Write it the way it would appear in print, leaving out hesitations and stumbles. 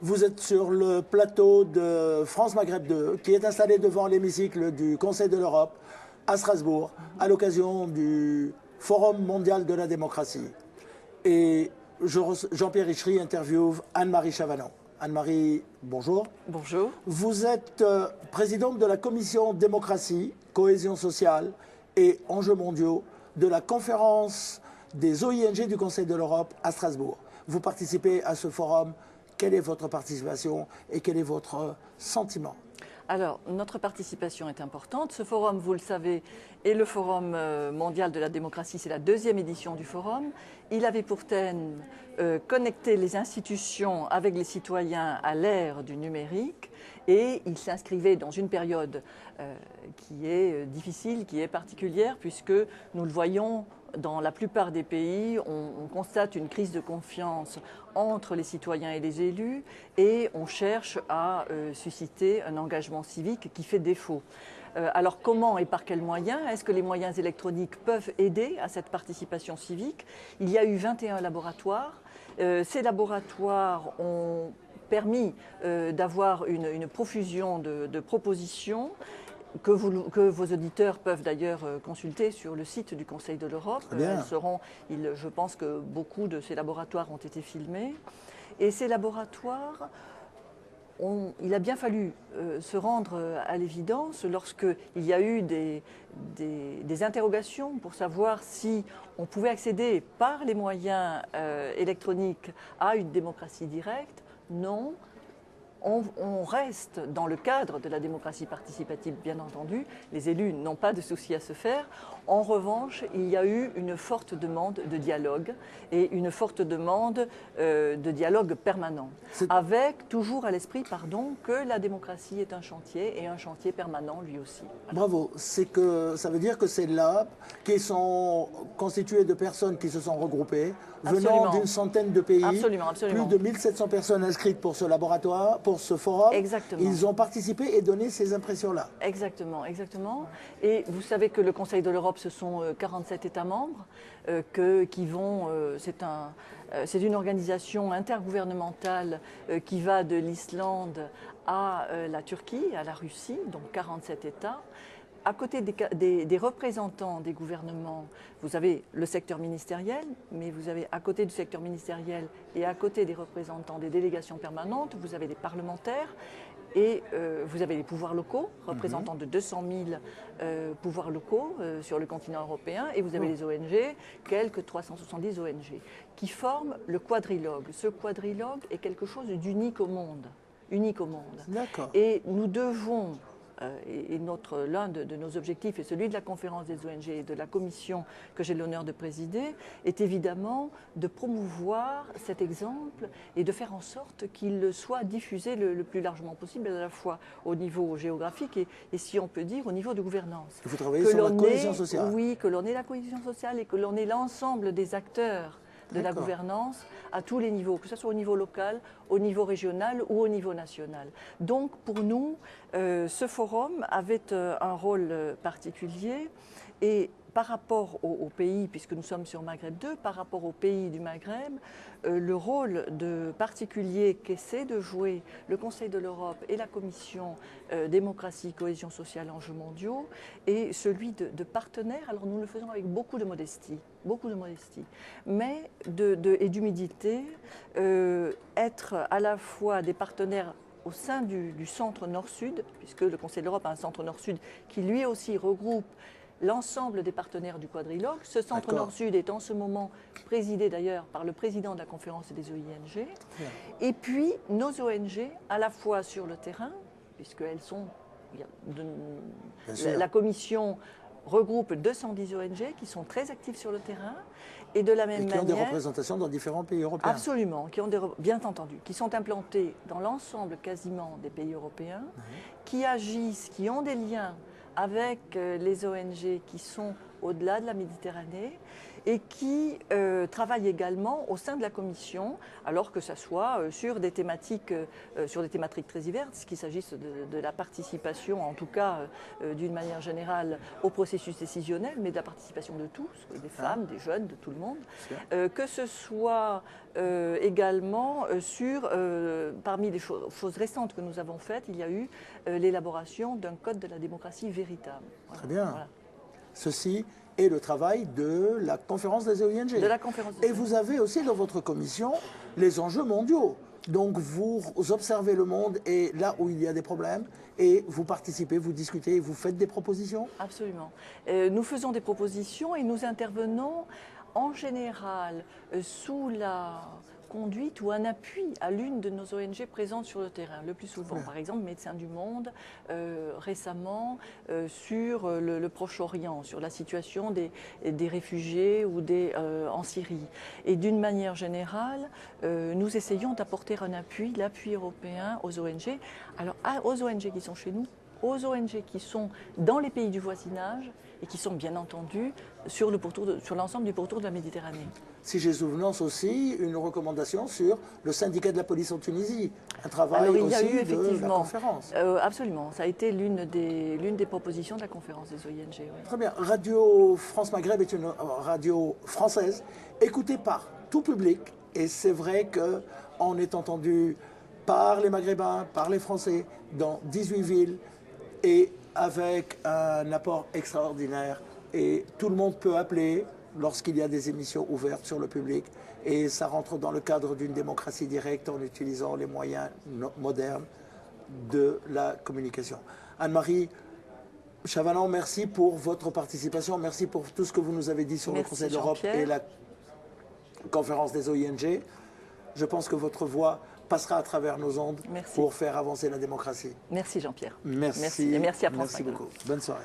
Vous êtes sur le plateau de France Maghreb 2, qui est installé devant l'hémicycle du Conseil de l'Europe à Strasbourg, à l'occasion du Forum mondial de la démocratie. Et Jean-Pierre Richery interviewe Anne-Marie Chavanon. Anne-Marie, bonjour. Bonjour. Vous êtes présidente de la commission démocratie, cohésion sociale et enjeux mondiaux de la conférence des OING du Conseil de l'Europe à Strasbourg. Vous participez à ce forum. Quelle est votre participation et quel est votre sentiment? Alors, notre participation est importante. Ce forum, vous le savez, est le Forum mondial de la démocratie. C'est la deuxième édition du forum. Il avait pour thème connecter les institutions avec les citoyens à l'ère du numérique. Et il s'inscrivait dans une période qui est difficile, qui est particulière, puisque nous le voyons dans la plupart des pays, on constate une crise de confiance entre les citoyens et les élus et on cherche à susciter un engagement civique qui fait défaut. Alors comment et par quels moyens? Est-ce que les moyens électroniques peuvent aider à cette participation civique? Il y a eu 21 laboratoires. Ces laboratoires ont permis d'avoir une profusion de propositions que vos auditeurs peuvent d'ailleurs consulter sur le site du Conseil de l'Europe. Je pense que beaucoup de ces laboratoires ont été filmés. Et ces laboratoires, il a bien fallu se rendre à l'évidence lorsqu'il y a eu des interrogations pour savoir si on pouvait accéder par les moyens électroniques à une démocratie directe. Non. On reste dans le cadre de la démocratie participative, bien entendu. Les élus n'ont pas de souci à se faire. En revanche, il y a eu une forte demande de dialogue et une forte demande de dialogue permanent. Avec toujours à l'esprit, que la démocratie est un chantier et un chantier permanent lui aussi. Voilà. Bravo. Ça veut dire que ces labs qui sont constitués de personnes qui se sont regroupées, venant d'une centaine de pays, absolument. plus de 1700 personnes inscrites pour ce laboratoire, pour ce forum. Exactement. Ils ont participé et donné ces impressions-là. Exactement. Et vous savez que le Conseil de l'Europe, ce sont 47 États membres qui vont. C'est une organisation intergouvernementale qui va de l'Islande à la Turquie, à la Russie, donc 47 États. À côté des représentants des gouvernements, vous avez le secteur ministériel, mais vous avez à côté du secteur ministériel et à côté des représentants des délégations permanentes, vous avez des parlementaires et vous avez les pouvoirs locaux, représentants de 200 000 pouvoirs locaux sur le continent européen, et vous avez les ONG, quelques 370 ONG, qui forment le quadrilogue. Ce quadrilogue est quelque chose d'unique au monde. D'accord. Et nous devons... l'un de nos objectifs et celui de la conférence des ONG et de la commission que j'ai l'honneur de présider est évidemment de promouvoir cet exemple et de faire en sorte qu'il soit diffusé le plus largement possible, à la fois au niveau géographique et si on peut dire au niveau de gouvernance. Il faut travailler sur la cohésion sociale. Oui, que l'on ait la cohésion sociale et que l'on ait l'ensemble des acteurs de la gouvernance à tous les niveaux, que ce soit au niveau local, au niveau régional ou au niveau national. Donc pour nous, ce forum avait un rôle particulier et par rapport aux pays, puisque nous sommes sur Maghreb 2, par rapport aux pays du Maghreb, le rôle particulier qu'essaie de jouer le Conseil de l'Europe et la Commission démocratie, cohésion sociale, enjeux mondiaux, est celui de partenaires. Alors nous le faisons avec beaucoup de modestie, mais et d'humilité, être à la fois des partenaires au sein du centre Nord-Sud, puisque le Conseil de l'Europe a un centre Nord-Sud qui lui aussi regroupe l'ensemble des partenaires du quadrilogue. Ce centre Nord-Sud est en ce moment présidé d'ailleurs par le président de la conférence des OING. Et puis nos ONG, à la fois sur le terrain, puisqu'elles sont... La commission regroupe 210 ONG qui sont très actives sur le terrain et de la même manière... qui ont des représentations dans différents pays européens. Absolument, bien entendu, qui sont implantés dans l'ensemble quasiment des pays européens, qui agissent, qui ont des liens avec les ONG qui sont au-delà de la Méditerranée et qui travaille également au sein de la Commission, alors que ce soit sur des thématiques très diverses, qu'il s'agisse de la participation, en tout cas d'une manière générale, au processus décisionnel, mais de la participation de tous, des femmes, des jeunes, de tout le monde, que ce soit également parmi les choses récentes que nous avons faites, il y a eu l'élaboration d'un code de la démocratie véritable. Voilà. Très bien. Voilà. Ceci est le travail de la conférence des OING. De la conférence des Et vous avez aussi dans votre commission les enjeux mondiaux. Donc vous observez le monde et là où il y a des problèmes et vous participez, vous discutez, vous faites des propositions? Absolument. Nous faisons des propositions et nous intervenons en général sous la conduite ou un appui à l'une de nos ONG présentes sur le terrain, le plus souvent. Par exemple, Médecins du Monde, récemment, sur le Proche-Orient, sur la situation des réfugiés ou en Syrie. Et d'une manière générale, nous essayons d'apporter un appui, l'appui européen aux ONG, alors aux ONG qui sont chez nous, aux ONG qui sont dans les pays du voisinage et qui sont bien entendu sur l'ensemble du pourtour de la Méditerranée. Si j'ai souvenance aussi, une recommandation sur le syndicat de la police en Tunisie, un travail alors, il y a aussi eu, effectivement, de la conférence. Absolument, ça a été l'une des propositions de la conférence des OING. Oui. Très bien. Radio France Maghreb est une radio française écoutée par tout public et c'est vrai qu'on est entendu par les Maghrébins, par les Français dans 18 villes et avec un apport extraordinaire et tout le monde peut appeler lorsqu'il y a des émissions ouvertes sur le public et ça rentre dans le cadre d'une démocratie directe en utilisant les moyens modernes de la communication. Anne-Marie Chavanon, merci pour votre participation, merci pour tout ce que vous nous avez dit sur le Conseil de l'Europe et la conférence des OING. Je pense que votre voix passera à travers nos ondes pour faire avancer la démocratie. Merci Jean-Pierre. Merci. Et merci à France Merci beaucoup. Bonne soirée.